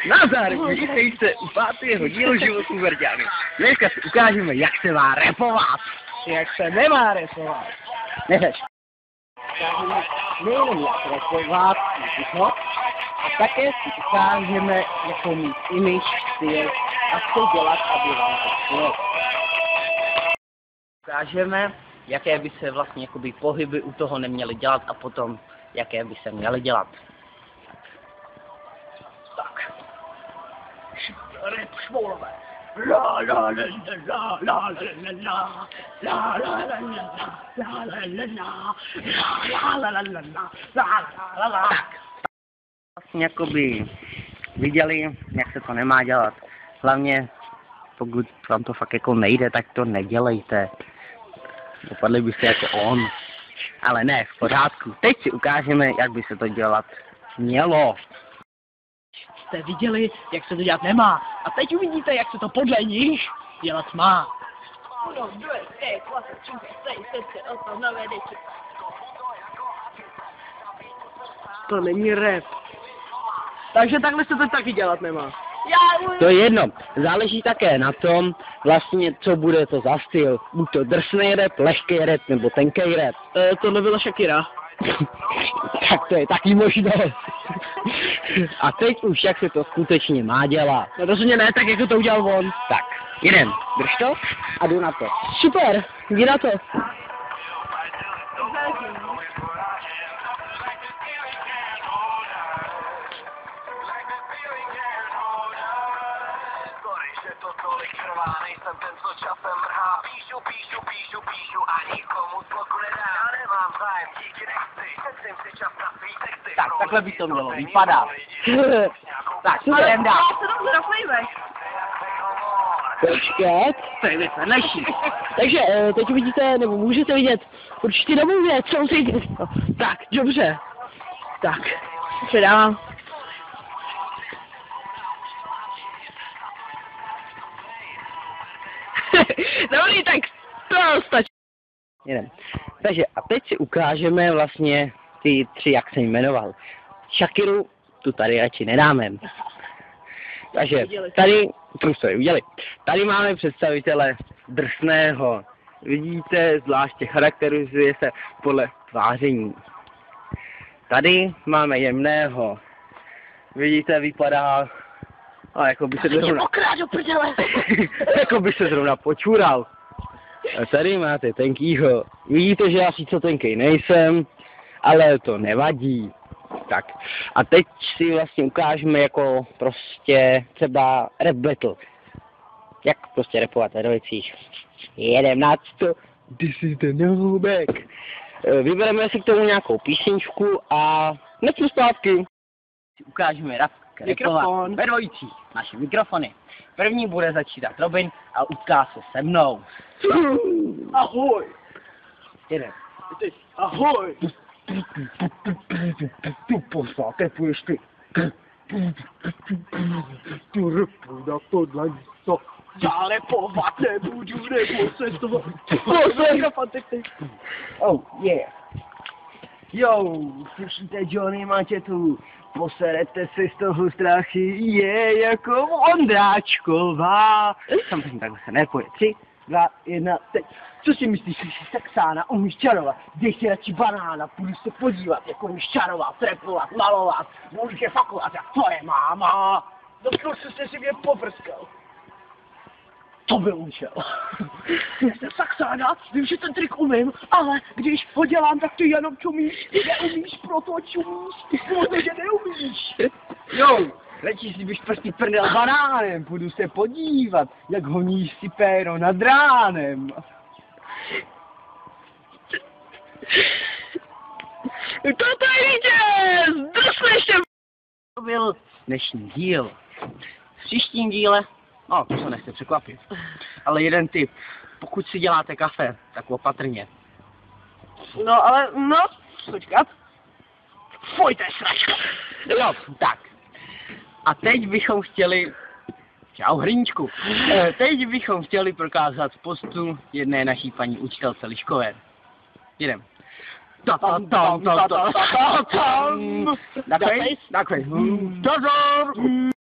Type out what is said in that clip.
Nazdar, vítejte u 5. dílu Životů Verďány. Dneska si ukážeme, jak se má rapovat. Jak se nemá rapovat. Neřeš. Nejenom jak rapovat, a také si ukážeme, jakou mít image, styl a co dělat, aby vám to šlo. Ukážeme, jaké by se vlastně jakoby pohyby u toho neměly dělat a potom, jaké by se měly dělat. Tak. Rap šmoulové. La la la la la la la la la la la la. Vlastně jakoby viděli, jak se to nemá dělat. Hlavně pokud vám to fakt jako nejde, tak to nedělejte. Dopadli byste jako on. Ale ne, v pořádku. Teď si ukážeme, jak by se to dělat mělo. Jste viděli, jak se to dělat nemá. A teď uvidíte, jak se to podle nich dělat má. To není rap. Takže takhle se to taky dělat nemá. To je jedno. Záleží také na tom, vlastně, co bude to za styl. Buď to drsný rap, lehký rap, nebo tenký rap. To nebyla Shakira. Tak to je taky možnost. A teď už jak se to skutečně má dělat. No rozhodně ne, tak jako to udělal on. Tak, jdem. Drž to a jdu na to. Super, jdi na to. Nejsem ten, co časem mrhá. Píšu a nikomu z bloku nedá. Já nemám zájem, díky nechci. Šetřím si čas na svý texty. Tak, takhle by to mělo vypadat. Tak, jdem dál. Já se dobře na playback. Počkat, to je věc vedlejší. Takže teď uvidíte, nebo můžete vidět určitě novou věc, co si... Tak, dobře. Tak, předávám. Dobrý, tak to stačí. Jdem. Takže a teď si ukážeme vlastně ty tři, jak jsem jmenoval. Shakiru tu tady radši nedáme. Takže tady, udělali. Tady máme představitele drsného. Vidíte, zvláště charakterizuje se podle tváření. Tady máme jemného. Vidíte, vypadá, jako by se zrovna... jako by se zrovna počural. A tady máte tenkýho. Vidíte, že já sice tenkej nejsem, ale to nevadí. Tak. A teď si vlastně ukážeme jako prostě třeba rap battle. Jak prostě rapovat ve dvojicích. Jedem na to. This is the new back. Vybereme si k tomu nějakou písničku a hned zpátky. Ukážeme rap rapovat ve dvojicích. Naše mikrofony. První bude začínat Robin a utká se se mnou. Ahoj. Jedem. Ahoj. Tu posla, tepuješ ty. Tu rupu na podle to. Já repovat nebudu, nebo se to... Oh, yeah. Jo, slyšíte Johnny Machetu? Poserete si z toho strachy, je jako Ondráčková. Samozřejmě takhle se nepoje. 3, 2, 1, teď. Co si myslíš, že jsi sexána, umíš čarovat? Dej si radši banána, půjdu se podívat, jak umíš čarovat, trepovat, malovat, budu tě fakovat, jak tvoje máma. Dokonce jste si mě poprskal. To byl účel. Jsem saxána, vím, že ten trik umím, ale když ho dělám, tak ty jenom čumíš, ty neumíš, proto čumíš, protože neumíš. Jo, radši si bych prsty prdel banánem, půjdu se podívat, jak honíš si péro nad ránem. Toto je vítěz! Drsnejště! To byl dnešní díl. V příštím díle, no to se nechce překvapit, ale jeden tip. Pokud si děláte kafe, tak opatrně. No ale, počkat. Fuj, to je sračka. Jo, tak. A teď bychom chtěli... Čau, Hryníčku. Teď bychom chtěli prokázat postu jedné naší paní učitelce Liškové. Jdem. Nakvej. Dozor.